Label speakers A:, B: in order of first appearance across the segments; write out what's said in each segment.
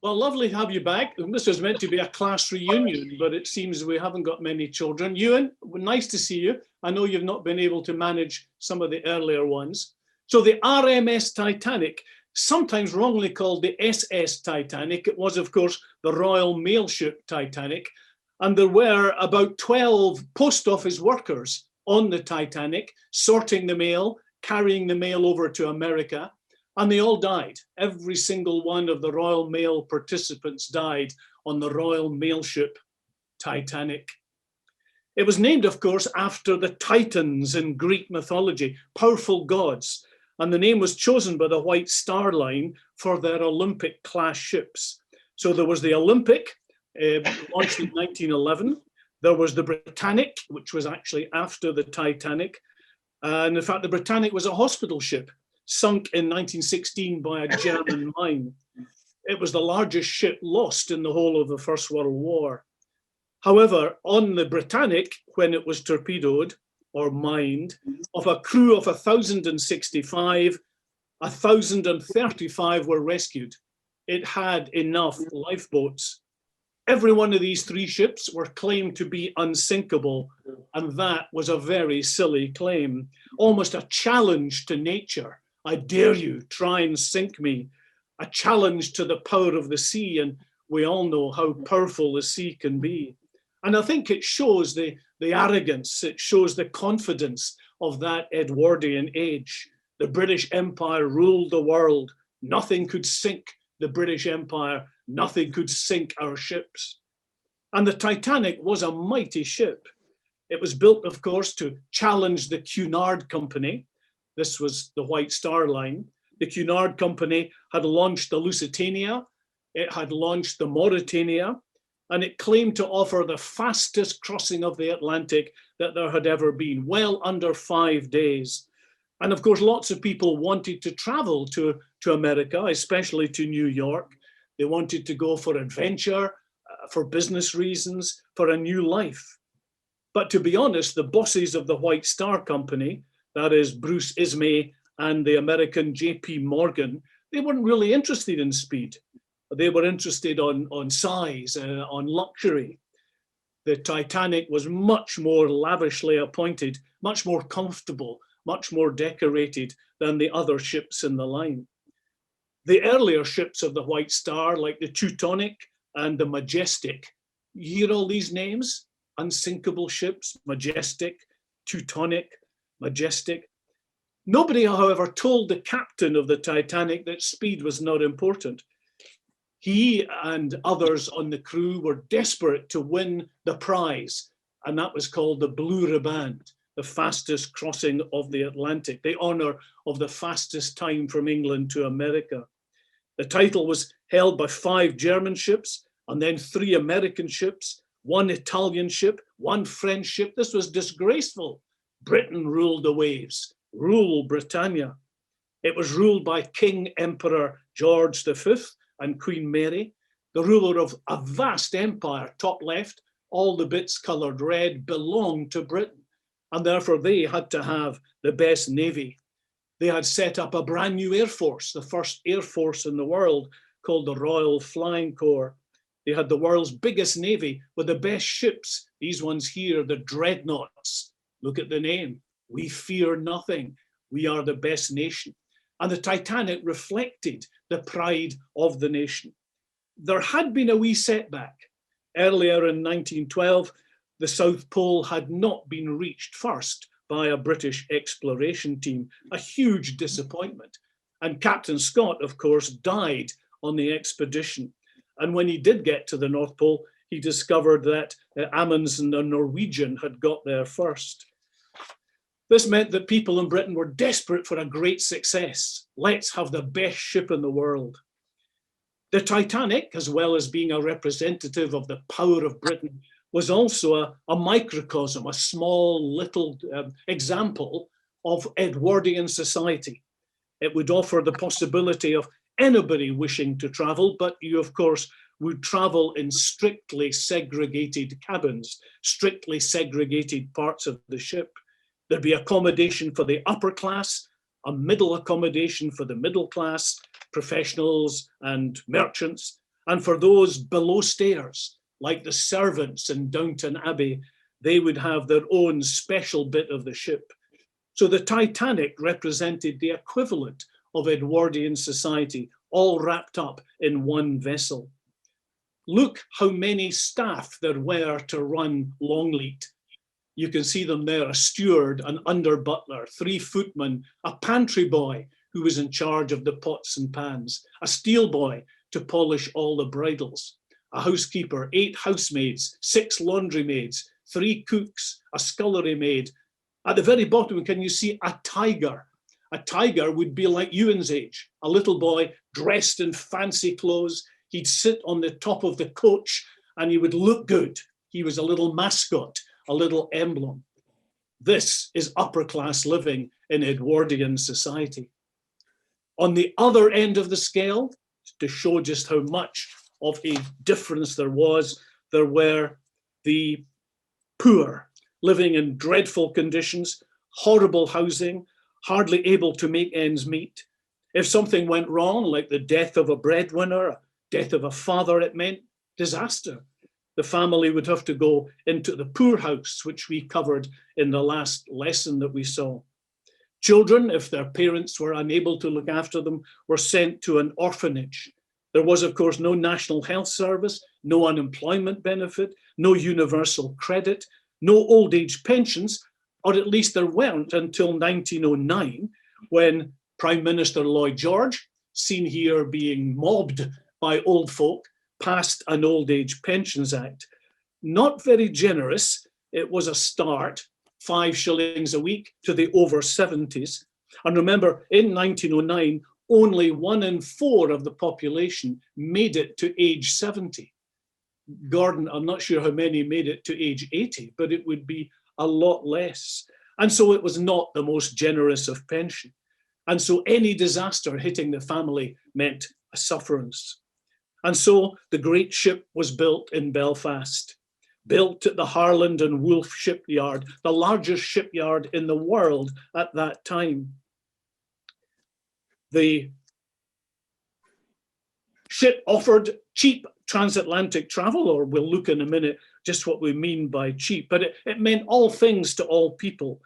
A: Well, lovely to have you back. This was meant to be a class reunion, but it seems we haven't got many children. Ewan, nice to see you. I know you've not been able to manage some of the earlier ones. So the RMS Titanic, sometimes wrongly called the SS Titanic, it was, of course, the Royal Mail Ship Titanic. And there were about 12 post office workers on the Titanic, sorting the mail, carrying the mail over to America. And they all died. Every single one of the Royal Mail participants died on the Royal Mail Ship Titanic. It was named, of course, after the Titans in Greek mythology, powerful gods. And the name was chosen by the White Star Line for their Olympic-class ships. So there was the Olympic, launched in 1911. There was the Britannic, which was actually after the Titanic. And in fact, the Britannic was a hospital ship, sunk in 1916 by a German mine. It was the largest ship lost in the whole of the First World War. However, on the Britannic, when it was torpedoed or mined, of a crew of 1,065, 1,035 were rescued. It had enough lifeboats. Every one of these three ships were claimed to be unsinkable, and that was a very silly claim, almost a challenge to nature. I dare you, try and sink me. A challenge to the power of the sea, and we all know how powerful the sea can be. And I think it shows the arrogance, it shows the confidence of that Edwardian age. The British Empire ruled the world. Nothing could sink the British Empire. Nothing could sink our ships. And the Titanic was a mighty ship. It was built, of course, to challenge the Cunard Company. This was the White Star Line. The Cunard Company had launched the Lusitania. It had launched the Mauretania. And it claimed to offer the fastest crossing of the Atlantic that there had ever been, well under 5 days. And of course, lots of people wanted to travel to America, especially to New York. They wanted to go for adventure, for business reasons, for a new life. But to be honest, the bosses of the White Star Company, that is Bruce Ismay and the American J.P. Morgan, they weren't really interested in speed. They were interested on size, on luxury. The Titanic was much more lavishly appointed, much more comfortable, much more decorated than the other ships in the line. The earlier ships of the White Star, like the Teutonic and the Majestic, you hear all these names? Unsinkable ships, Majestic, Teutonic, Majestic. Nobody, however, told the captain of the Titanic that speed was not important. He and others on the crew were desperate to win the prize, and that was called the Blue Riband, the fastest crossing of the Atlantic, the honor of the fastest time from England to America. The title was held by 5 German ships, and then 3 American ships, 1 Italian ship, 1 French ship. This was disgraceful. Britain ruled the waves, rule Britannia. It was ruled by King Emperor George V and Queen Mary, the ruler of a vast empire. Top left, all the bits coloured red belonged to Britain, and therefore they had to have the best navy. They had set up a brand new air force, the first air force in the world, called the Royal Flying Corps. They had the world's biggest navy with the best ships. These ones here, the dreadnoughts. Look at the name. We fear nothing. We are the best nation. And the Titanic reflected the pride of the nation. There had been a wee setback. Earlier in 1912, the South Pole had not been reached first by a British exploration team, a huge disappointment. And Captain Scott, of course, died on the expedition. And when he did get to the North Pole, he discovered that Amundsen, a Norwegian, had got there first. This meant that people in Britain were desperate for a great success. Let's have the best ship in the world. The Titanic, as well as being a representative of the power of Britain, was also a microcosm, a small little example of Edwardian society. It would offer the possibility of anybody wishing to travel, but you, of course, would travel in strictly segregated cabins, strictly segregated parts of the ship. There'd be accommodation for the upper class, a middle accommodation for the middle class, professionals and merchants, And for those below stairs, like the servants in Downton Abbey, they would have their own special bit of the ship. So the Titanic represented the equivalent of Edwardian society, all wrapped up in one vessel. Look how many staff there were to run Longleat. You can see them there, a steward, an under butler, 3 footmen, a pantry boy who was in charge of the pots and pans, a steel boy to polish all the bridles, a housekeeper, 8 housemaids, 6 laundry maids, 3 cooks, a scullery maid. At the very bottom, can you see a tiger? A tiger would be like Ewan's age, a little boy dressed in fancy clothes. He'd sit on the top of the coach and he would look good. He was a little mascot, a little emblem. This is upper class living in Edwardian society. On the other end of the scale, to show just how much of a difference there were the poor living in dreadful conditions, horrible housing, hardly able to make ends meet. If something went wrong, like the death of a breadwinner, death of a father, it meant disaster. The family would have to go into the poorhouse, which we covered in the last lesson that we saw. Children, if their parents were unable to look after them, were sent to an orphanage. There was, of course, no national health service, no unemployment benefit, no universal credit, no old age pensions, or at least there weren't until 1909, when Prime Minister Lloyd George, seen here being mobbed by old folk, passed an Old Age Pensions Act. Not very generous. It was a start, 5 shillings a week to the over 70s. And remember, in 1909, only 1 in 4 of the population made it to age 70. Gordon, I'm not sure how many made it to age 80, but it would be a lot less. And so it was not the most generous of pension. And so any disaster hitting the family meant a sufferance. And so the great ship was built in Belfast, built at the Harland and Wolff shipyard, the largest shipyard in the world at that time. The ship offered cheap transatlantic travel, or we'll look in a minute just what we mean by cheap, but it meant all things to all people.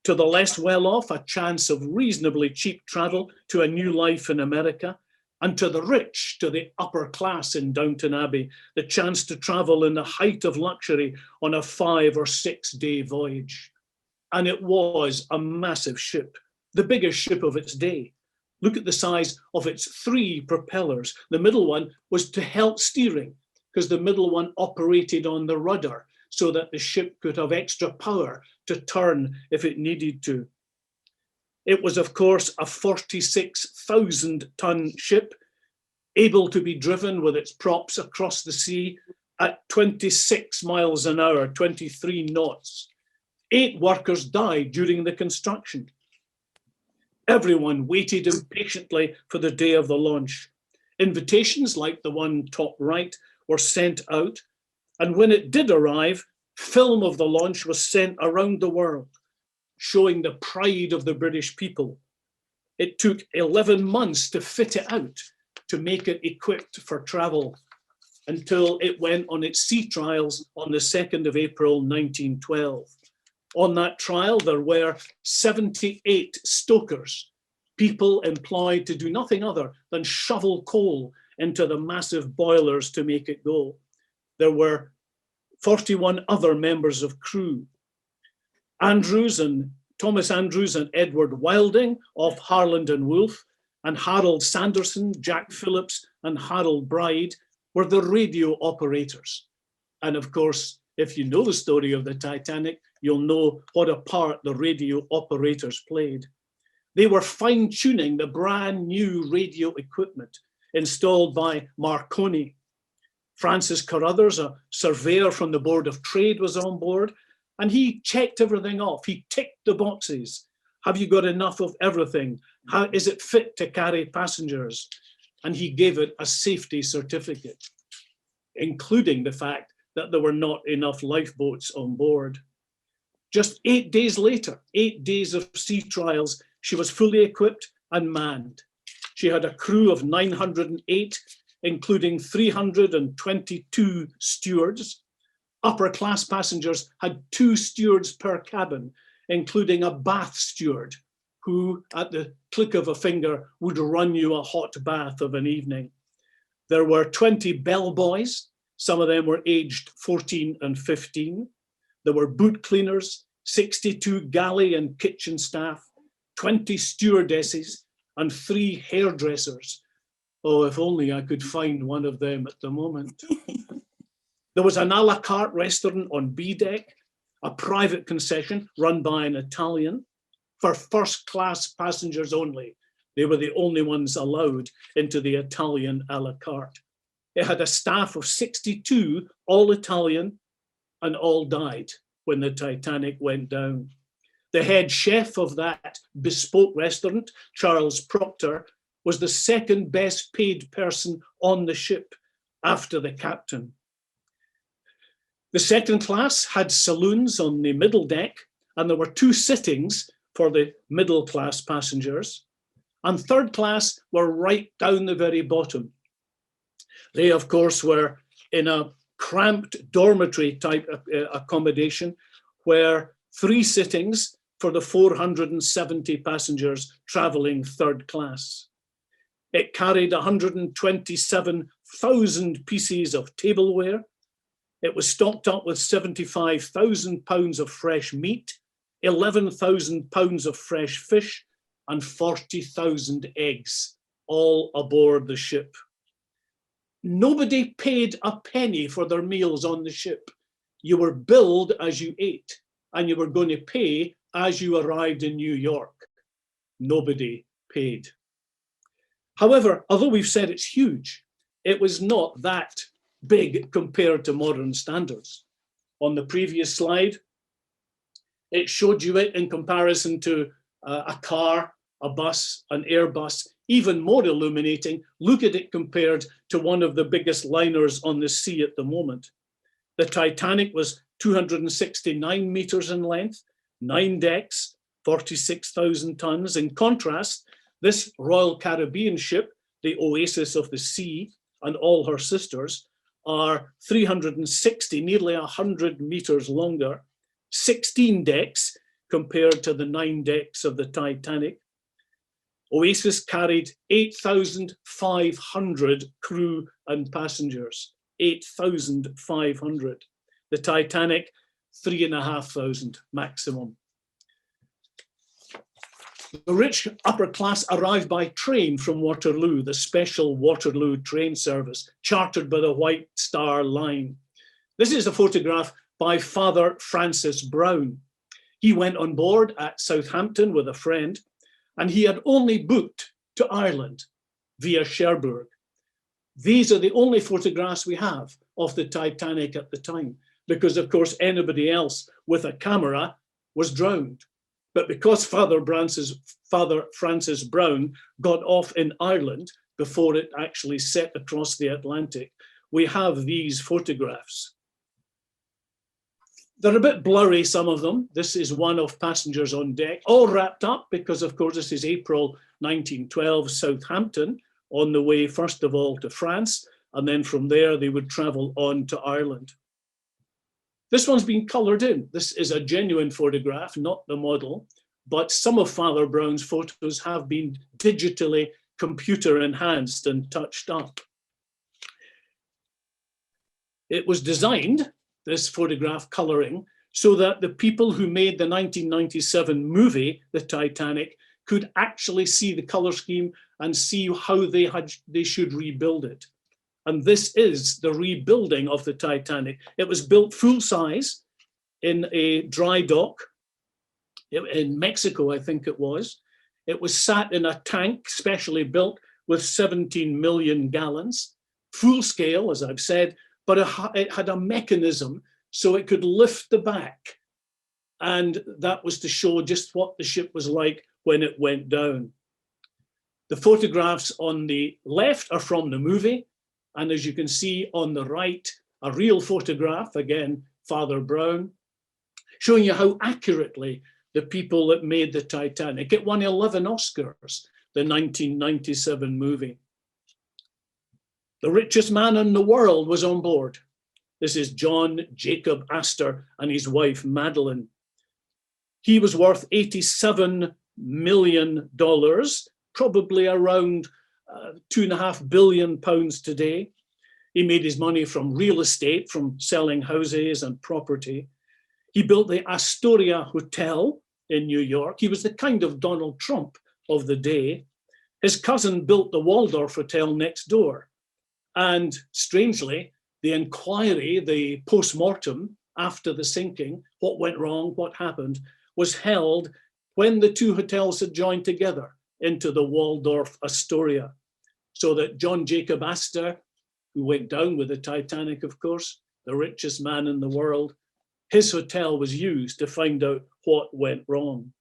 A: To the less well-off, a chance of reasonably cheap travel to a new life in America, and to the rich, to the upper class in Downton Abbey, the chance to travel in the height of luxury on a 5 or 6 day voyage. And it was a massive ship, the biggest ship of its day. Look at the size of its 3 propellers. The middle one was to help steering, because the middle one operated on the rudder so that the ship could have extra power to turn if it needed to. It was, of course, a 46,000-ton ship, able to be driven with its props across the sea at 26 miles an hour, 23 knots. 8 workers died during the construction. Everyone waited impatiently for the day of the launch. Invitations, like the one top right, were sent out. And when it did arrive, film of the launch was sent around the world, showing the pride of the British people. It took 11 months to fit it out, to make it equipped for travel, until it went on its sea trials on the 2nd of April, 1912. On that trial, there were 78 stokers, people employed to do nothing other than shovel coal into the massive boilers to make it go. There were 41 other members of crew. Thomas Andrews and Edward Wilding of Harland and Wolff, and Harold Sanderson, Jack Phillips, and Harold Bride were the radio operators. And of course, if you know the story of the Titanic, you'll know what a part the radio operators played. They were fine-tuning the brand new radio equipment installed by Marconi. Francis Carruthers, a surveyor from the Board of Trade, was on board, and he checked everything off. He ticked the boxes. Have you got enough of everything? How is it fit to carry passengers? And he gave it a safety certificate, including the fact that there were not enough lifeboats on board. Just 8 days later, 8 days of sea trials, she was fully equipped and manned. She had a crew of 908. including 322 stewards. Upper class passengers had 2 stewards per cabin, including a bath steward, who at the click of a finger would run you a hot bath of an evening. There were 20 bellboys. Some of them were aged 14 and 15. There were boot cleaners, 62 galley and kitchen staff, 20 stewardesses, and 3 hairdressers. Oh, if only I could find one of them at the moment. There was an a la carte restaurant on B deck, a private concession run by an Italian for first class passengers only. They were the only ones allowed into the Italian a la carte. It had a staff of 62, all Italian, and all died when the Titanic went down. The head chef of that bespoke restaurant, Charles Proctor, was the second best paid person on the ship after the captain. The second class had saloons on the middle deck, and there were 2 sittings for the middle class passengers. And third class were right down the very bottom. They, of course, were in a cramped dormitory type accommodation where 3 sittings for the 470 passengers traveling third class. It carried 127,000 pieces of tableware. It was stocked up with 75,000 pounds of fresh meat, 11,000 pounds of fresh fish, and 40,000 eggs, all aboard the ship. Nobody paid a penny for their meals on the ship. You were billed as you ate, and you were going to pay as you arrived in New York. Nobody paid. However, although we've said it's huge, it was not that big compared to modern standards. On the previous slide, it showed you it in comparison to a car, a bus, an Airbus, even more illuminating. Look at it compared to one of the biggest liners on the sea at the moment. The Titanic was 269 meters in length, 9 decks, 46,000 tons. In contrast, this Royal Caribbean ship, the Oasis of the Sea, and all her sisters are 360, nearly 100 meters longer, 16 decks compared to the 9 decks of the Titanic. Oasis carried 8,500 crew and passengers, 8,500. The Titanic, 3,500 maximum. The rich upper class arrived by train from Waterloo, the special Waterloo train service, chartered by the White Star Line. This is a photograph by Father Francis Brown. He went on board at Southampton with a friend, and he had only booked to Ireland via Cherbourg. These are the only photographs we have of the Titanic at the time, because of course anybody else with a camera was drowned. But because Father Francis Brown got off in Ireland before it actually set across the Atlantic, we have these photographs. They're a bit blurry, some of them. This is one of passengers on deck, all wrapped up because, of course, this is April 1912, Southampton, on the way, first of all, to France, and then from there they would travel on to Ireland. This one's been coloured in. This is a genuine photograph, not the model, but some of Father Brown's photos have been digitally computer enhanced and touched up. It was designed, this photograph colouring, so that the people who made the 1997 movie, The Titanic, could actually see the colour scheme and see how they should rebuild it. And this is the rebuilding of the Titanic. It was built full size in a dry dock in Mexico, I think it was. It was sat in a tank specially built with 17 million gallons, full scale, as I've said, but it had a mechanism so it could lift the back. And that was to show just what the ship was like when it went down. The photographs on the left are from the movie. And as you can see on the right, a real photograph, again, Father Brown, showing you how accurately the people that made the Titanic, it won 11 Oscars, the 1997 movie. The richest man in the world was on board. This is John Jacob Astor and his wife, Madeline. He was worth $87 million, probably around £2.5 billion today. He made his money from real estate, from selling houses and property. He built the Astoria Hotel in New York. He was the kind of Donald Trump of the day. His cousin built the Waldorf Hotel next door. And strangely, the inquiry, the post-mortem after the sinking, what went wrong, what happened, was held when the two hotels had joined together into the Waldorf Astoria. So that John Jacob Astor, who went down with the Titanic, of course, the richest man in the world, his hotel was used to find out what went wrong.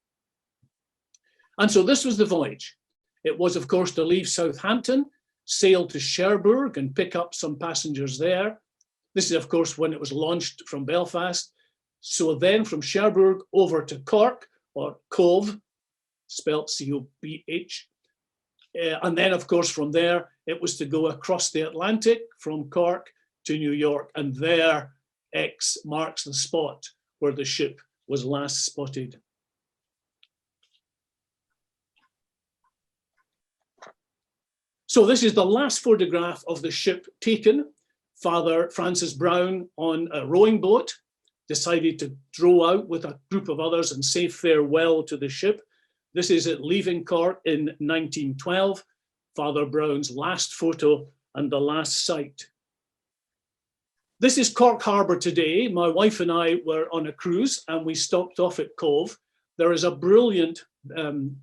A: And so this was the voyage. It was, of course, to leave Southampton, sail to Cherbourg and pick up some passengers there. This is, of course, when it was launched from Belfast. So then from Cherbourg over to Cork, or Cove, spelt C-O-B-H. And then, of course, from there, it was to go across the Atlantic from Cork to New York. And there, X marks the spot where the ship was last spotted. So this is the last photograph of the ship taken. Father Francis Brown on a rowing boat decided to row out with a group of others and say farewell to the ship. This is it leaving Cork in 1912, Father Brown's last photo and the last sight. This is Cork Harbour today. My wife and I were on a cruise and we stopped off at Cove. There is a brilliant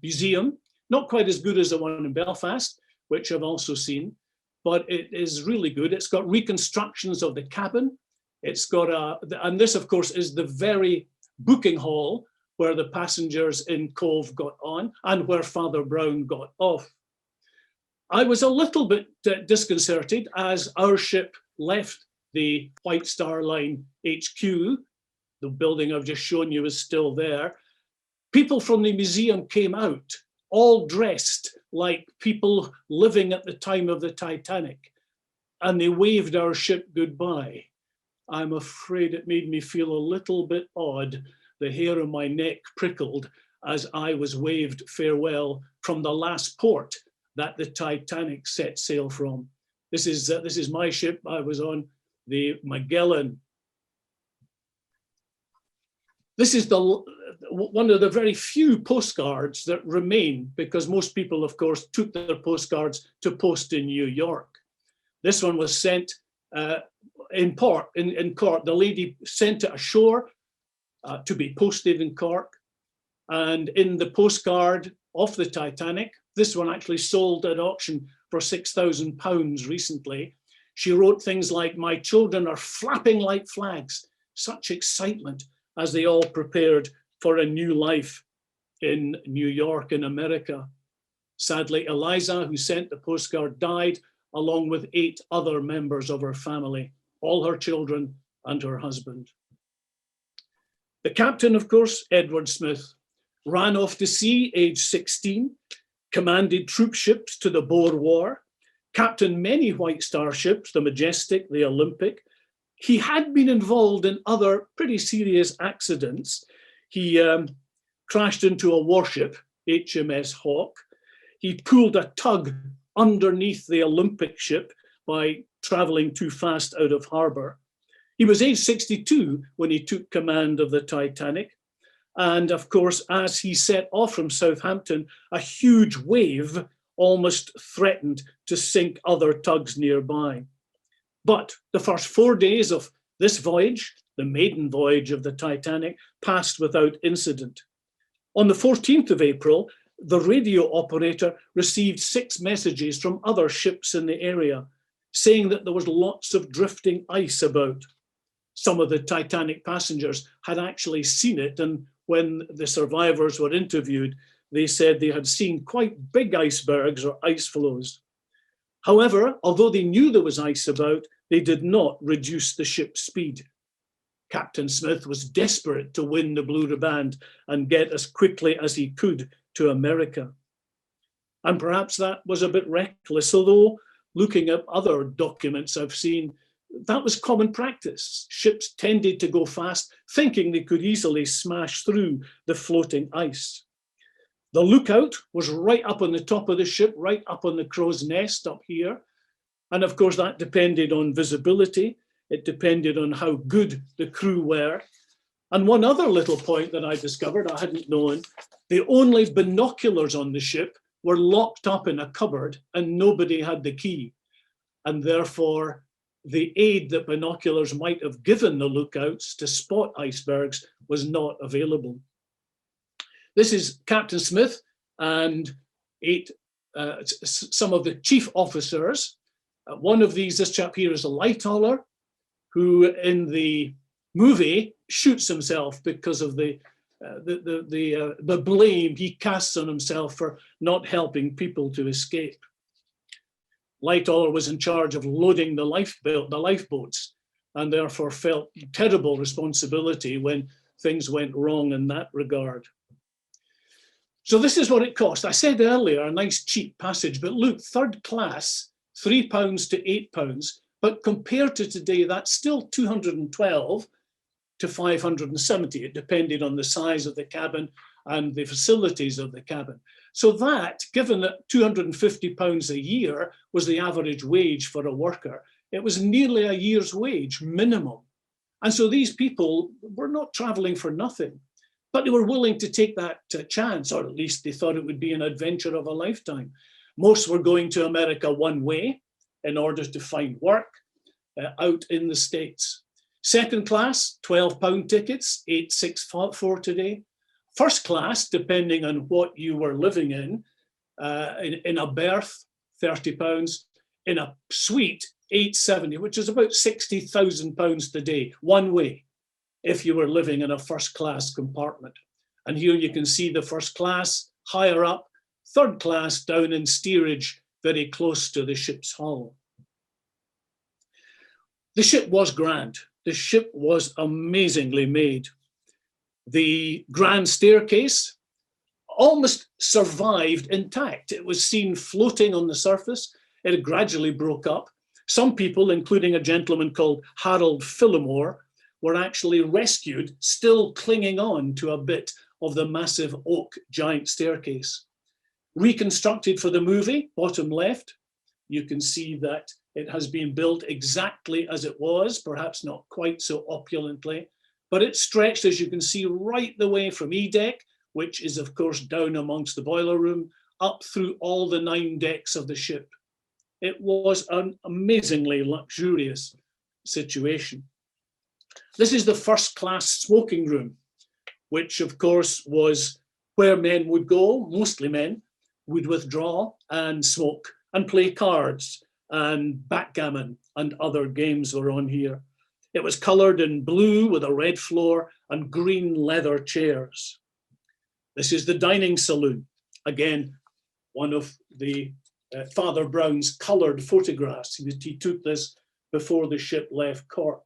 A: museum, not quite as good as the one in Belfast, which I've also seen, but it is really good. It's got reconstructions of the cabin. It's got and this of course is the very booking hall where the passengers in Cove got on and where Father Brown got off. I was a little bit disconcerted as our ship left the White Star Line HQ. The building I've just shown you is still there. People from the museum came out, all dressed like people living at the time of the Titanic, and they waved our ship goodbye. I'm afraid it made me feel a little bit odd. The hair on my neck prickled as I was waved farewell from the last port that the Titanic set sail from. This is my ship. I was on the Magellan. This is one of the very few postcards that remain, because most people, of course, took their postcards to post in New York. This one was sent in Cork. The lady sent it ashore to be posted in Cork. And in the postcard of the Titanic, this one actually sold at auction for £6,000 recently. She wrote things like, "My children are flapping like flags, such excitement," as they all prepared for a new life in New York in America. Sadly, Eliza, who sent the postcard, died along with 8 other members of her family, all her children and her husband. The captain, of course, Edward Smith, ran off to sea, age 16, commanded troop ships to the Boer War, captained many White Star ships, the Majestic, the Olympic. He had been involved in other pretty serious accidents. He crashed into a warship, HMS Hawke. He pulled a tug underneath the Olympic ship by traveling too fast out of harbour. He was age 62 when he took command of the Titanic. And of course, as he set off from Southampton, a huge wave almost threatened to sink other tugs nearby. But the first 4 days of this voyage, the maiden voyage of the Titanic, passed without incident. On the 14th of April, the radio operator received 6 messages from other ships in the area, saying that there was lots of drifting ice about. Some of the Titanic passengers had actually seen it, and when the survivors were interviewed, they said they had seen quite big icebergs or ice floes. However, although they knew there was ice about, they did not reduce the ship's speed. Captain Smith was desperate to win the Blue Riband and get as quickly as he could to America. And perhaps that was a bit reckless, although looking at other documents I've seen, that was common practice. Ships tended to go fast, thinking they could easily smash through the floating ice. The lookout was right up on the top of the ship, right up on the crow's nest up here. And of course, that depended on visibility. It depended on how good the crew were. And one other little point that I discovered, I hadn't known, the only binoculars on the ship were locked up in a cupboard and nobody had the key. And therefore, the aid that binoculars might have given the lookouts to spot icebergs was not available. This is Captain Smith and some of the chief officers. One of these, this chap here, is a lighthauler who in the movie shoots himself because of the blame he casts on himself for not helping people to escape. Lighthauler was in charge of loading the lifeboats and therefore felt terrible responsibility when things went wrong in that regard. So this is what it cost. I said earlier, a nice cheap passage, but look, third class, £3 to £8, but compared to today, that's still 212 to 570. It depended on the size of the cabin and the facilities of the cabin. So that, given that £250 a year was the average wage for a worker, it was nearly a year's wage minimum. And so these people were not traveling for nothing, but they were willing to take that chance, or at least they thought it would be an adventure of a lifetime. Most were going to America one way in order to find work out in the States. Second class, £12 tickets, $864 today. First class, depending on what you were living in a berth, £30. In a suite, $870, which is about £60,000 today, one way, if you were living in a first class compartment. And here you can see the first class higher up, third class down in steerage, very close to the ship's hull. The ship was grand. The ship was amazingly made. The grand staircase almost survived intact. It was seen floating on the surface. It gradually broke up. Some people, including a gentleman called Harold Phillimore, were actually rescued, still clinging on to a bit of the massive oak giant staircase. Reconstructed for the movie, bottom left, you can see that it has been built exactly as it was, perhaps not quite so opulently, but it stretched, as you can see, right the way from E-deck, which is of course down amongst the boiler room, up through all the 9 decks of the ship. It was an amazingly luxurious situation. This is the first class smoking room, which of course was where men would go, mostly men, would withdraw and smoke and play cards, and backgammon and other games were on here. It was coloured in blue with a red floor and green leather chairs. This is the dining saloon. Again, one of the Father Brown's coloured photographs. He took this before the ship left Cork.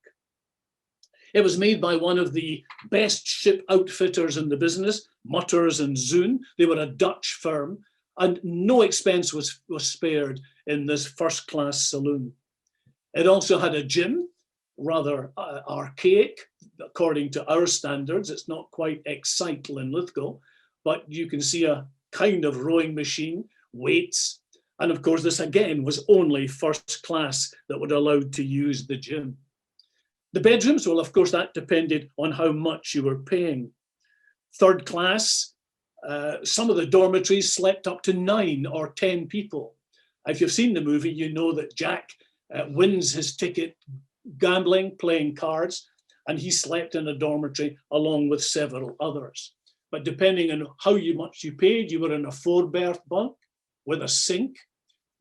A: It was made by one of the best ship outfitters in the business, Mutters and Zoon. They were a Dutch firm, and no expense was spared in this first-class saloon. It also had a gym, rather archaic, according to our standards. It's not quite Excite Linlithgow, but you can see a kind of rowing machine, weights, and of course this again was only first class that were allowed to use the gym. The bedrooms, well, of course, that depended on how much you were paying. Third class, some of the dormitories slept up to 9 or 10 people. If you've seen the movie, you know that Jack wins his ticket gambling, playing cards, and he slept in a dormitory along with several others. But depending on how much you paid, you were in a 4-berth bunk with a sink.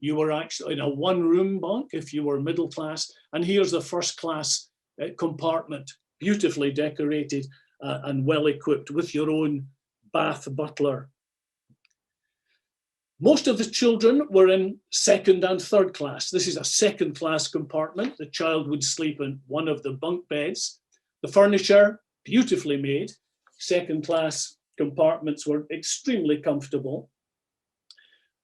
A: You were actually in a 1-room bunk if you were middle class. And here's the first class compartment, beautifully decorated and well equipped with your own bath butler. Most of the children were in second and third class. This is a second class compartment. The child would sleep in one of the bunk beds. The furniture, beautifully made. Second class compartments were extremely comfortable.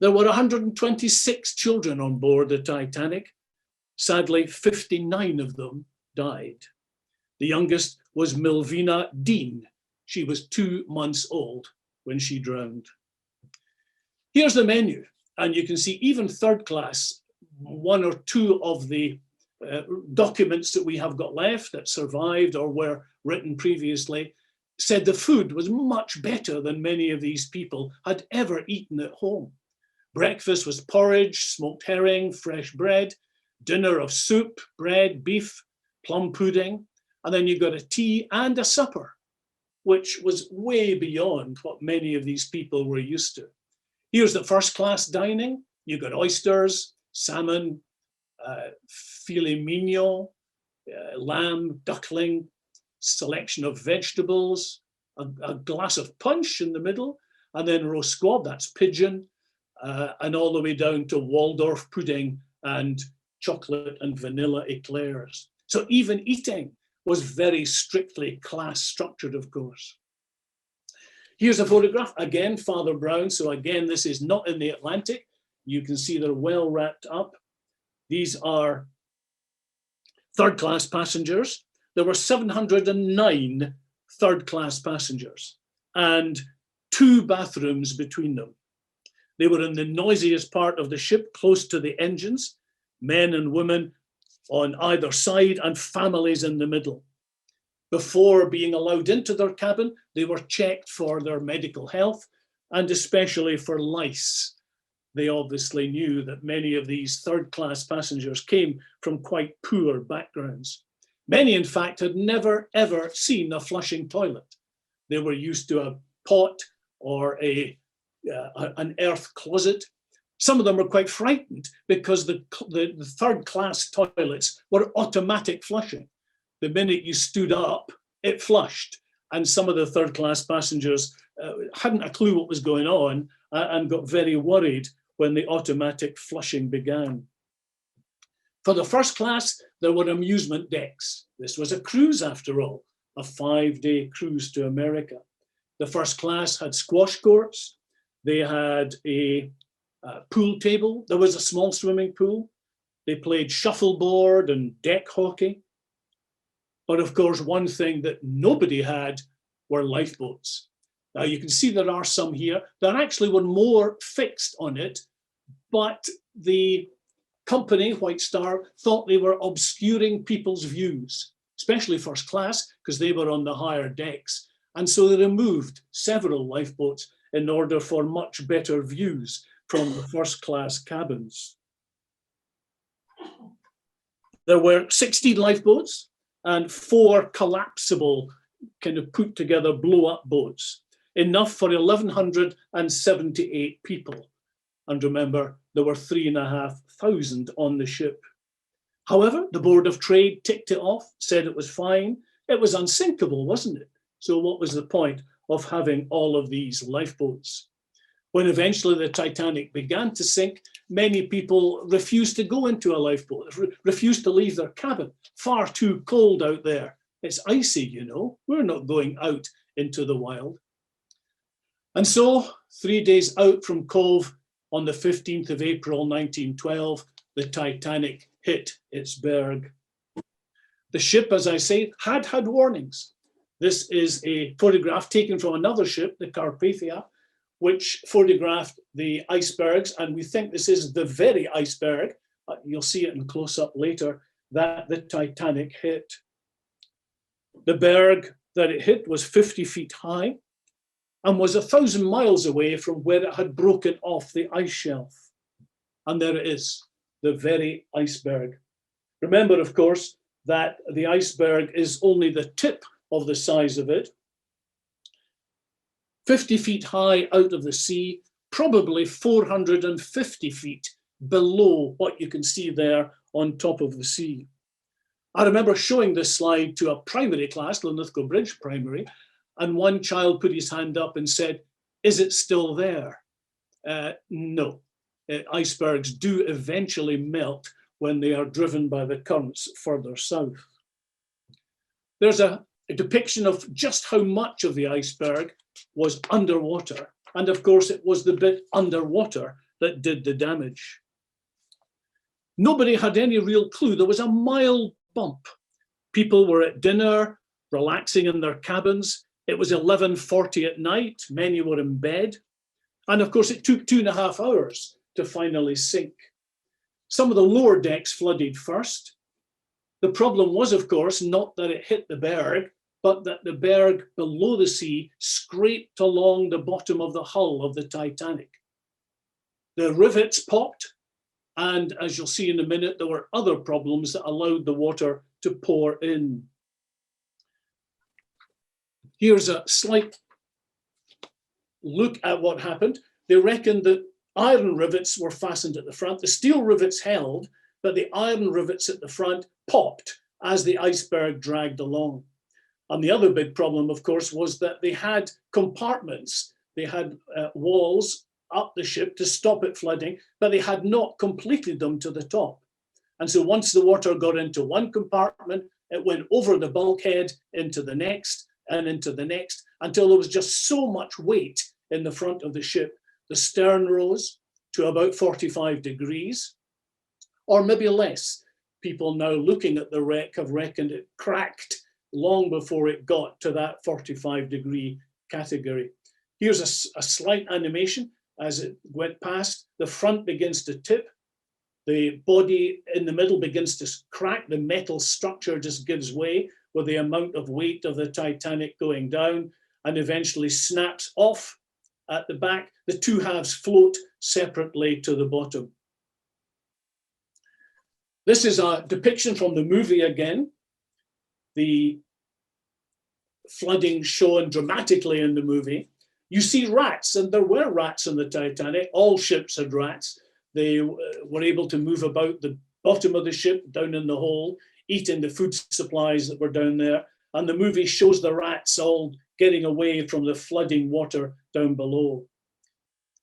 A: There were 126 children on board the Titanic. Sadly, 59 of them died. The youngest was Milvina Dean. She was 2 months old when she drowned. Here's the menu, and you can see even third class, 1 or 2 of the documents that we have got left that survived or were written previously said the food was much better than many of these people had ever eaten at home. Breakfast was porridge, smoked herring, fresh bread, dinner of soup, bread, beef, plum pudding, and then you got a tea and a supper, which was way beyond what many of these people were used to. Here's the first class dining. You got oysters, salmon, filet mignon, lamb, duckling, selection of vegetables, a glass of punch in the middle, and then roast squab, that's pigeon, and all the way down to Waldorf pudding and chocolate and vanilla eclairs. So even eating was very strictly class structured, of course. Here's a photograph, again, Father Brown. So again, this is not in the Atlantic. You can see they're well wrapped up. These are third class passengers. There were 709 third class passengers and 2 bathrooms between them. They were in the noisiest part of the ship, close to the engines, men and women on either side and families in the middle. Before being allowed into their cabin, they were checked for their medical health and especially for lice. They obviously knew that many of these third class passengers came from quite poor backgrounds. Many, in fact, had never, ever seen a flushing toilet. They were used to a pot or an earth closet. Some of them were quite frightened because the third class toilets were automatic flushing. The minute you stood up, it flushed. And some of the third class passengers hadn't a clue what was going on and got very worried when the automatic flushing began. For the first class, there were amusement decks. This was a cruise, after all, a 5-day cruise to America. The first class had squash courts. They had a pool table. There was a small swimming pool. They played shuffleboard and deck hockey. But of course, one thing that nobody had were lifeboats. Now you can see there are some here. There actually were more fixed on it, but the company, White Star, thought they were obscuring people's views, especially first class, because they were on the higher decks. And so they removed several lifeboats in order for much better views from the first class cabins. There were 16 lifeboats and 4 collapsible, kind of put together blow up boats, enough for 1,178 people. And remember, there were 3,500 on the ship. However, the Board of Trade ticked it off, said it was fine. It was unsinkable, wasn't it? So what was the point of having all of these lifeboats? When eventually the Titanic began to sink, many people refused to go into a lifeboat, refused to leave their cabin. Far too cold out there. It's icy, you know. We're not going out into the wild. And so 3 days out from Cove, on the 15th of April, 1912, the Titanic hit its berg. The ship, as I say, had warnings. This is a photograph taken from another ship, the Carpathia, which photographed the icebergs, and we think this is the very iceberg, you'll see it in close-up later, that the Titanic hit. The berg that it hit was 50 feet high and was 1,000 miles away from where it had broken off the ice shelf. And there it is, the very iceberg. Remember, of course, that the iceberg is only the tip of the size of it. 50 feet high out of the sea, probably 450 feet below what you can see there on top of the sea. I remember showing this slide to a primary class, Linlithgow Bridge Primary, and one child put his hand up and said, "Is it still there?" No. Icebergs do eventually melt when they are driven by the currents further south. There's a depiction of just how much of the iceberg was underwater. And of course, it was the bit underwater that did the damage. Nobody had any real clue. There was a mild bump. People were at dinner, relaxing in their cabins. It was 11:40 at night. Many were in bed. And of course, it took 2.5 hours to finally sink. Some of the lower decks flooded first. The problem was, of course, not that it hit the berg, but that the berg below the sea scraped along the bottom of the hull of the Titanic. The rivets popped, and as you'll see in a minute, there were other problems that allowed the water to pour in. Here's a slight look at what happened. They reckoned that iron rivets were fastened at the front. The steel rivets held, but the iron rivets at the front popped as the iceberg dragged along. And the other big problem, of course, was that they had compartments. They had walls up the ship to stop it flooding, but they had not completed them to the top. And so once the water got into one compartment, it went over the bulkhead into the next and into the next, until there was just so much weight in the front of the ship. The stern rose to about 45 degrees, or maybe less. People now looking at the wreck have reckoned it cracked long before it got to that 45-degree category. Here's a slight animation as it went past. The front begins to tip. The body in the middle begins to crack. The metal structure just gives way with the amount of weight of the Titanic going down, and eventually snaps off at the back. The two halves float separately to the bottom. This is a depiction from the movie again. The flooding shown dramatically in the movie. You see rats, and there were rats on the Titanic. All ships had rats. They were able to move about the bottom of the ship, down in the hold, eating the food supplies that were down there. And the movie shows the rats all getting away from the flooding water down below.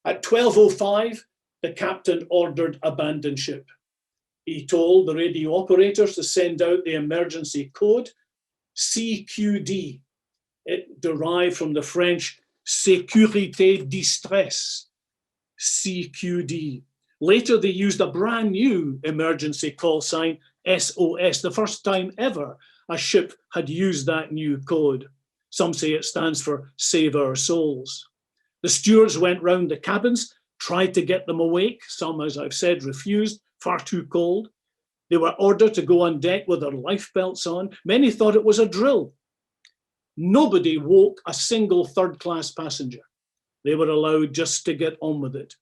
A: At 12:05, the captain ordered abandon ship. He told the radio operators to send out the emergency code, CQD. It derived from the French Sécurité Distress, CQD. Later, they used a brand new emergency call sign, SOS, the first time ever a ship had used that new code. Some say it stands for Save Our Souls. The stewards went round the cabins, tried to get them awake. Some, as I've said, refused, far too cold. They were ordered to go on deck with their life belts on. Many thought it was a drill. Nobody woke a single third-class passenger. They were allowed just to get on with it.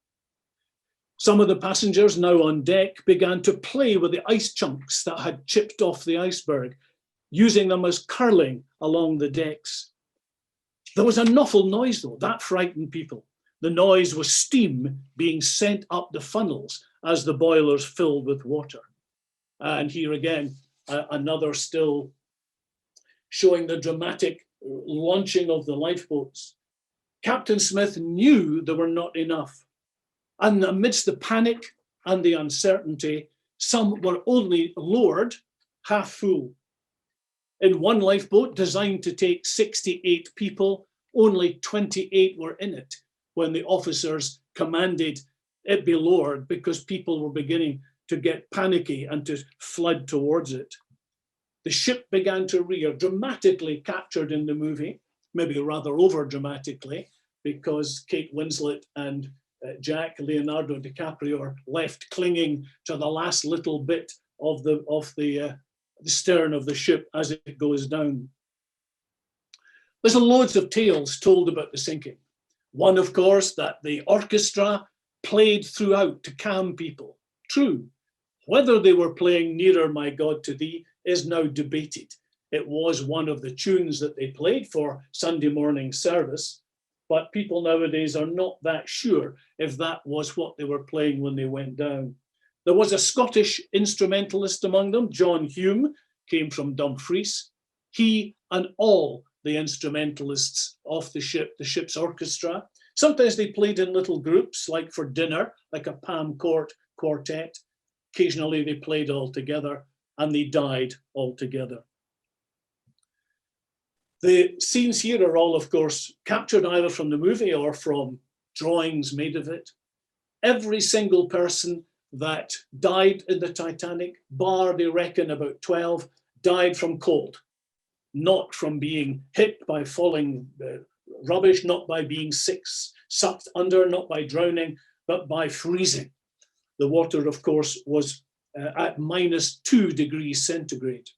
A: Some of the passengers now on deck began to play with the ice chunks that had chipped off the iceberg, using them as curling along the decks. There was an awful noise though, that frightened people. The noise was steam being sent up the funnels as the boilers filled with water. And here again, another still showing the dramatic launching of the lifeboats. Captain Smith knew there were not enough. And amidst the panic and the uncertainty, some were only lowered half full. In one lifeboat designed to take 68 people, only 28 were in it when the officers commanded it be lowered because people were beginning to get panicky and to flood towards it. The ship began to rear, dramatically captured in the movie, maybe rather over dramatically, because Kate Winslet and Leonardo DiCaprio are left clinging to the last little bit of the stern of the ship as it goes down. There's loads of tales told about the sinking. One, of course, that the orchestra played throughout to calm people. True. Whether they were playing Nearer My God to Thee is now debated. It was one of the tunes that they played for Sunday morning service, but people nowadays are not that sure if that was what they were playing when they went down. There was a Scottish instrumentalist among them, John Hume, came from Dumfries. He and all the instrumentalists off the ship's orchestra, sometimes they played in little groups, like for dinner, like a Palm Court quartet. Occasionally they played all together, and they died all together. The scenes here are all, of course, captured either from the movie or from drawings made of it. every single person that died in the Titanic, bar, they reckon, about 12, died from cold, not from being hit by falling rubbish, not by being sucked under, not by drowning, but by freezing. The water, of course, was at -2 degrees centigrade.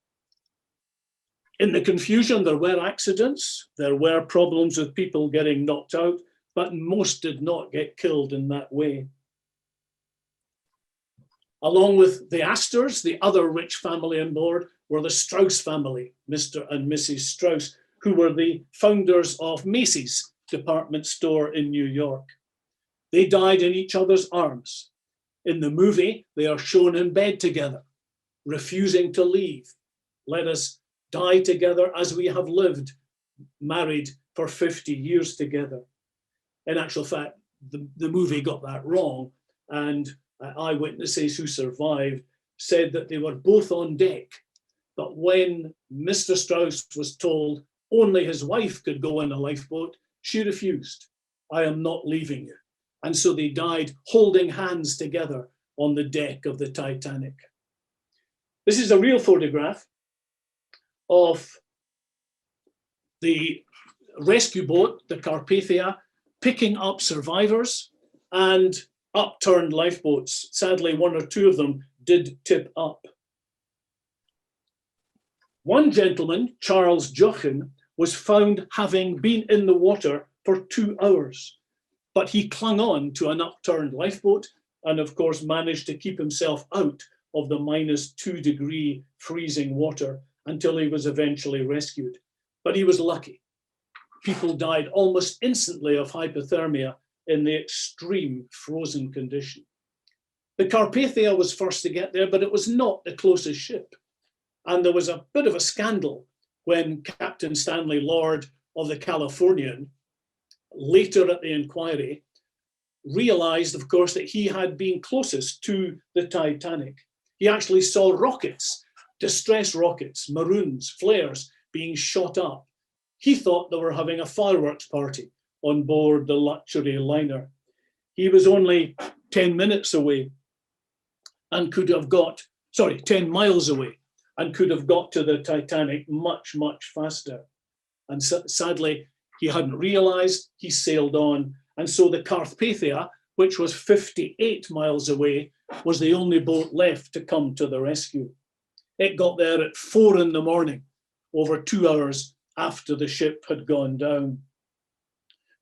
A: In the confusion, there were accidents, there were problems with people getting knocked out, but most did not get killed in that way. Along with the Astors, the other rich family on board were the Strauss family, Mr. and Mrs. Strauss, who were the founders of Macy's department store in New York. They died in each other's arms. In the movie, they are shown in bed together, refusing to leave. Let us die together as we have lived, married for 50 years together. In actual fact, the movie got that wrong, and eyewitnesses who survived said that they were both on deck, but when Mr. Strauss was told only his wife could go in a lifeboat, she refused. I am not leaving you. And so they died holding hands together on the deck of the Titanic. This is a real photograph of the rescue boat, the Carpathia, picking up survivors and upturned lifeboats. Sadly, one or two of them did tip up. One gentleman, Charles Jochen, was found having been in the water for 2 hours, but he clung on to an upturned lifeboat and, of course, managed to keep himself out of the -2 degree freezing water until he was eventually rescued. But he was lucky. People died almost instantly of hypothermia in the extreme frozen condition. The Carpathia was first to get there, but it was not the closest ship. And there was a bit of a scandal when Captain Stanley Lord of the Californian, later at the inquiry, realized, of course, that he had been closest to the Titanic. He actually saw rockets, distress rockets, maroons, flares being shot up. He thought they were having a fireworks party on board the luxury liner. He was only 10 minutes away and could have 10 miles away and could have got to the Titanic much, much faster. And sadly, he hadn't realized, he sailed on. And so the Carpathia, which was 58 miles away, was the only boat left to come to the rescue. It got there at 4 a.m, over 2 hours after the ship had gone down.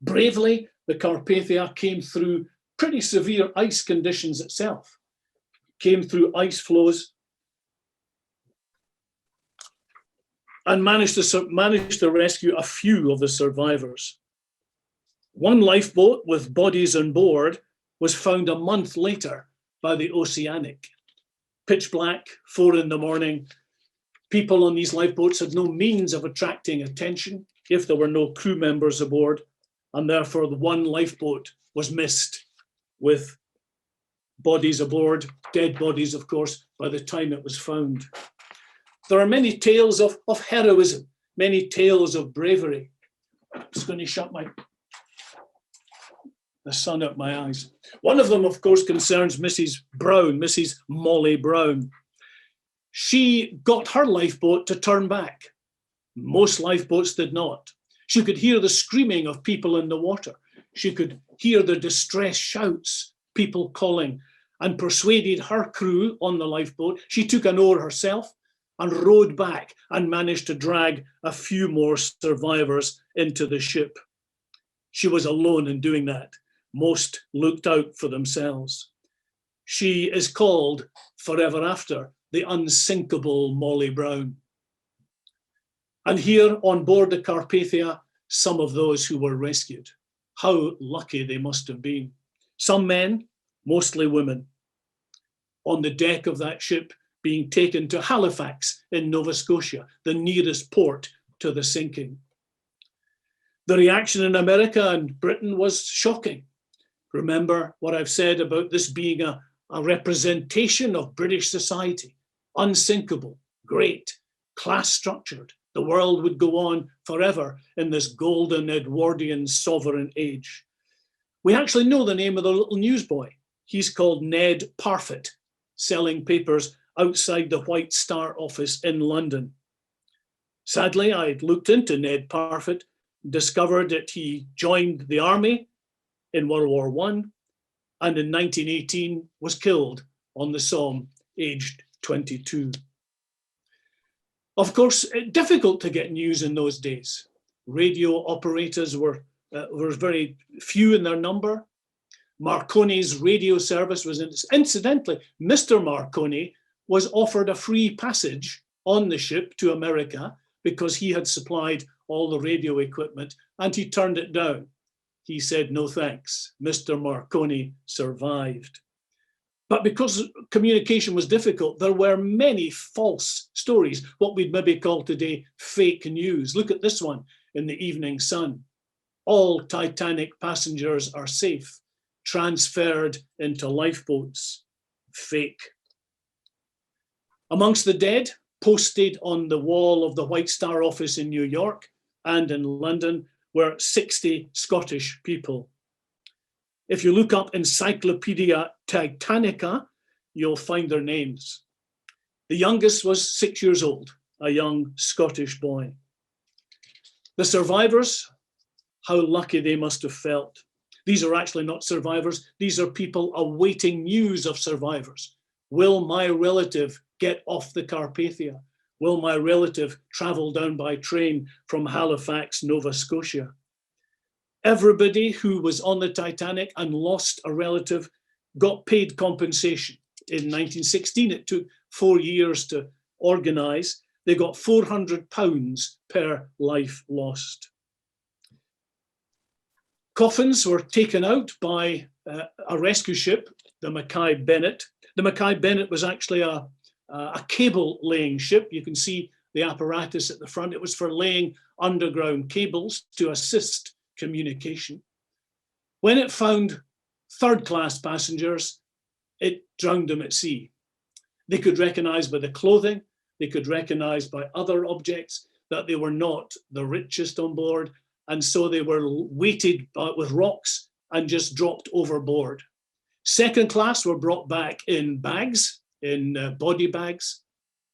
A: Bravely, the Carpathia came through pretty severe ice conditions itself, came through ice floes, and managed to rescue a few of the survivors. One lifeboat with bodies on board was found a month later by the Oceanic. Pitch black, 4 a.m. People on these lifeboats had no means of attracting attention if there were no crew members aboard, and therefore the one lifeboat was missed with bodies aboard, dead bodies, of course, by the time it was found. There are many tales of heroism, many tales of bravery. I'm just going to shut the sun out my eyes. One of them, of course, concerns Mrs. Brown, Mrs. Molly Brown. She got her lifeboat to turn back. Most lifeboats did not. She could hear the screaming of people in the water. She could hear the distress shouts, people calling, and persuaded her crew on the lifeboat. She took an oar herself and rowed back and managed to drag a few more survivors into the ship. She was alone in doing that. Most looked out for themselves. She is called forever after the unsinkable Molly Brown. And here on board the Carpathia, some of those who were rescued. How lucky they must have been. Some men, mostly women, on the deck of that ship being taken to Halifax in Nova Scotia, the nearest port to the sinking. The reaction in America and Britain was shocking. Remember what I've said about this being a representation of British society, unsinkable, great, class structured. The world would go on forever in this golden Edwardian sovereign age. We actually know the name of the little newsboy. He's called Ned Parfitt, selling papers outside the White Star office in London. Sadly, I looked into Ned Parfitt, discovered that he joined the army in World War I, and in 1918 was killed on the Somme, aged 22. Of course, difficult to get news in those days. Radio operators were very few in their number. Marconi's radio service was, incidentally, Mr. Marconi was offered a free passage on the ship to America because he had supplied all the radio equipment, and he turned it down. He said, no thanks. Mr. Marconi survived. But because communication was difficult, there were many false stories, what we'd maybe call today fake news. Look at this one in the Evening Sun. All Titanic passengers are safe, transferred into lifeboats. Fake. Amongst the dead, posted on the wall of the White Star office in New York and in London, were 60 Scottish people. If you look up Encyclopedia Titanica, you'll find their names. The youngest was 6 years old, a young Scottish boy. The survivors, how lucky they must have felt. These are actually not survivors. These are people awaiting news of survivors. Will my relative get off the Carpathia? Will my relative travel down by train from Halifax, Nova Scotia? Everybody who was on the Titanic and lost a relative got paid compensation. In 1916, it took 4 years to organise. They got £400 per life lost. Coffins were taken out by a rescue ship, the Mackay Bennett. The Mackay Bennett was actually a cable laying ship. You can see the apparatus at the front. It was for laying underground cables to assist communication. When it found third-class passengers, it drowned them at sea. They could recognize by the clothing, they could recognize by other objects that they were not the richest on board, and so they were weighted with rocks and just dropped overboard. Second class were brought back in bags, in body bags.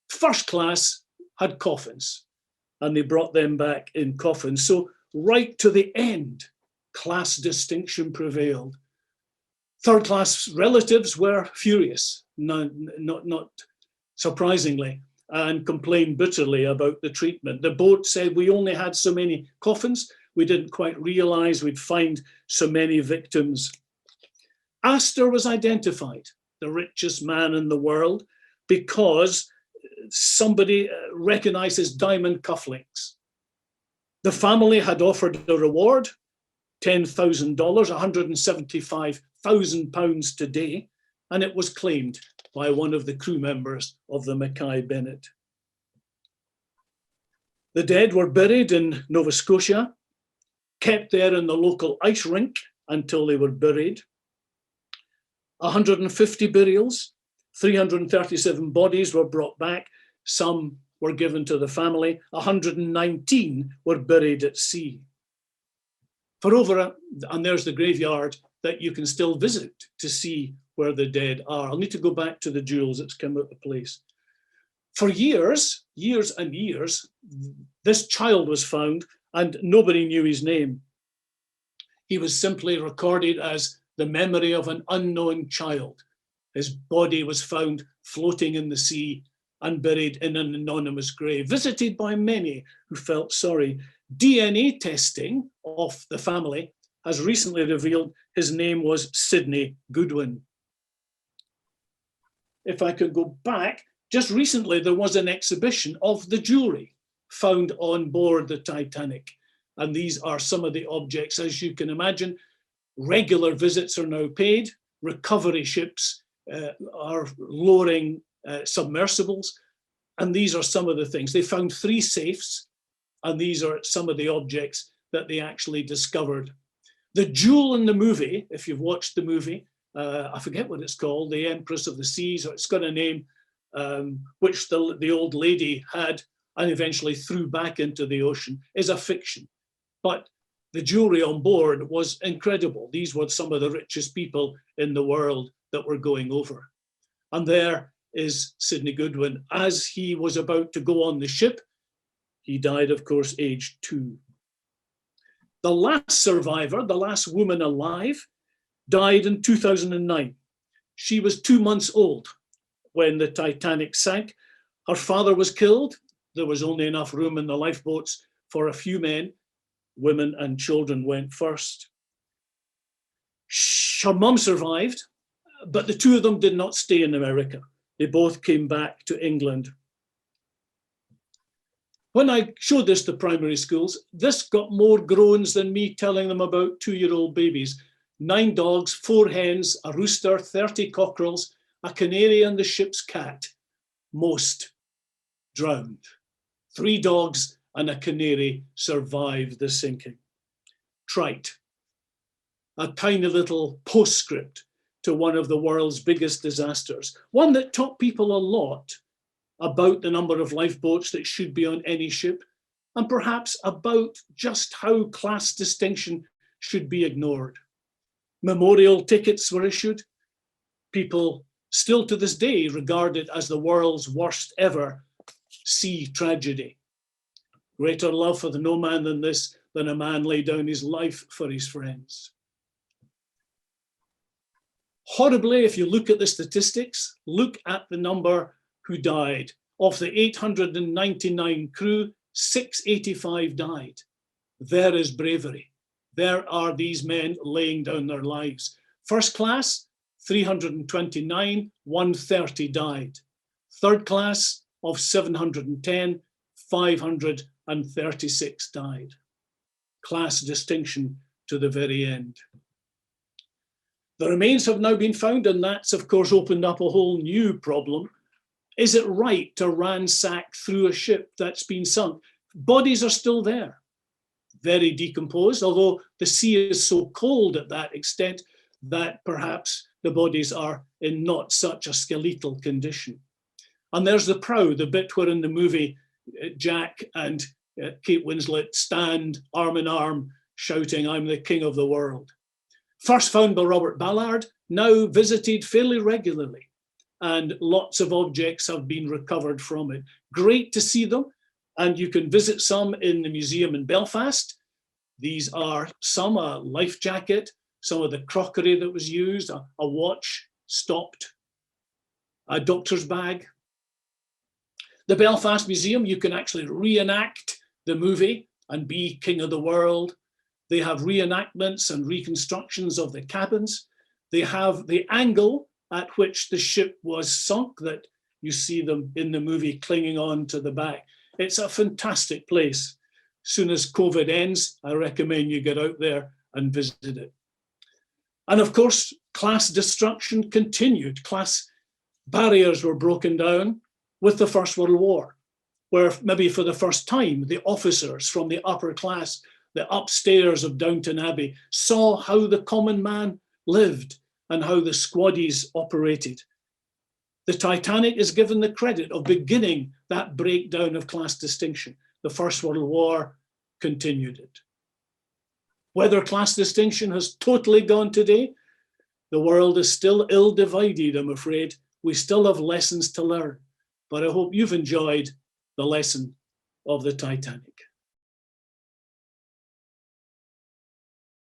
A: First class had coffins, and they brought them back in coffins. So right to the end, class distinction prevailed. Third class relatives were furious, not surprisingly, and complained bitterly about the treatment. The boat said, we only had so many coffins. We didn't quite realize we'd find so many victims. Astor was identified, the richest man in the world, because somebody recognized his diamond cufflinks. The family had offered a reward, $10,000, £175,000 today, and it was claimed by one of the crew members of the Mackay Bennett. The dead were buried in Nova Scotia, kept there in the local ice rink until they were buried. 150 burials, 337 bodies were brought back. Some were given to the family. 119 were buried at sea. And there's the graveyard that you can still visit to see where the dead are. I'll need to go back to the jewels that's come out of place. For years and years, this child was found and nobody knew his name. He was simply recorded as the memory of an unknown child. His body was found floating in the sea and buried in an anonymous grave, visited by many who felt sorry. DNA testing of the family has recently revealed his name was Sidney Goodwin. If I could go back, just recently there was an exhibition of the jewelry found on board the Titanic. And these are some of the objects, as you can imagine. Regular visits are now paid. Recovery ships are lowering submersibles. And these are some of the things. They found 3 safes, and these are some of the objects that they actually discovered. The jewel in the movie, if you've watched the movie, I forget what it's called, The Empress of the Seas, or it's got a name, which the old lady had and eventually threw back into the ocean, is a fiction. But the jewelry on board was incredible. These were some of the richest people in the world that were going over. And there is Sidney Goodwin. As he was about to go on the ship, he died, of course, aged 2. The last survivor, the last woman alive, died in 2009. She was 2 months old when the Titanic sank. Her father was killed. There was only enough room in the lifeboats for a few men. Women and children went first. Her mum survived, but the two of them did not stay in America. They both came back to England. When I showed this to primary schools, this got more groans than me telling them about 2-year-old babies. 9 dogs, 4 hens, a rooster, 30 cockerels, a canary and the ship's cat. Most drowned. 3 dogs and a canary survived the sinking. Trite. A tiny little postscript to one of the world's biggest disasters. One that taught people a lot about the number of lifeboats that should be on any ship, and perhaps about just how class distinction should be ignored. Memorial tickets were issued. People still to this day regard it as the world's worst ever sea tragedy. Greater love for the no man than this, than a man lay down his life for his friends. Horribly, if you look at the statistics, look at the number who died. Of the 899 crew, 685 died. There is bravery. There are these men laying down their lives. First class, 329, 130 died. Third class of 710, 536 died. Class distinction to the very end. The remains have now been found, and that's, of course, opened up a whole new problem. Is it right to ransack through a ship that's been sunk? Bodies are still there, very decomposed, although the sea is so cold at that extent that perhaps the bodies are in not such a skeletal condition. And there's the prow, the bit where in the movie Jack and Kate Winslet stand arm in arm shouting, "I'm the king of the world." First found by Robert Ballard, now visited fairly regularly, and lots of objects have been recovered from it. Great to see them, and you can visit some in the museum in Belfast. These are some, a life jacket, some of the crockery that was used, a watch stopped, a doctor's bag. The Belfast Museum, you can actually reenact the movie and be king of the world. They have reenactments and reconstructions of the cabins. They have the angle at which the ship was sunk that you see them in the movie clinging on to the back. It's a fantastic place. Soon as COVID ends, I recommend you get out there and visit it. And of course, class destruction continued. Class barriers were broken down with the First World War, where maybe for the first time, the officers from the upper class, the upstairs of Downton Abbey, saw how the common man lived and how the squaddies operated. The Titanic is given the credit of beginning that breakdown of class distinction. The First World War continued it. Whether class distinction has totally gone today, the world is still ill divided, I'm afraid. We still have lessons to learn, but I hope you've enjoyed the lesson of the Titanic.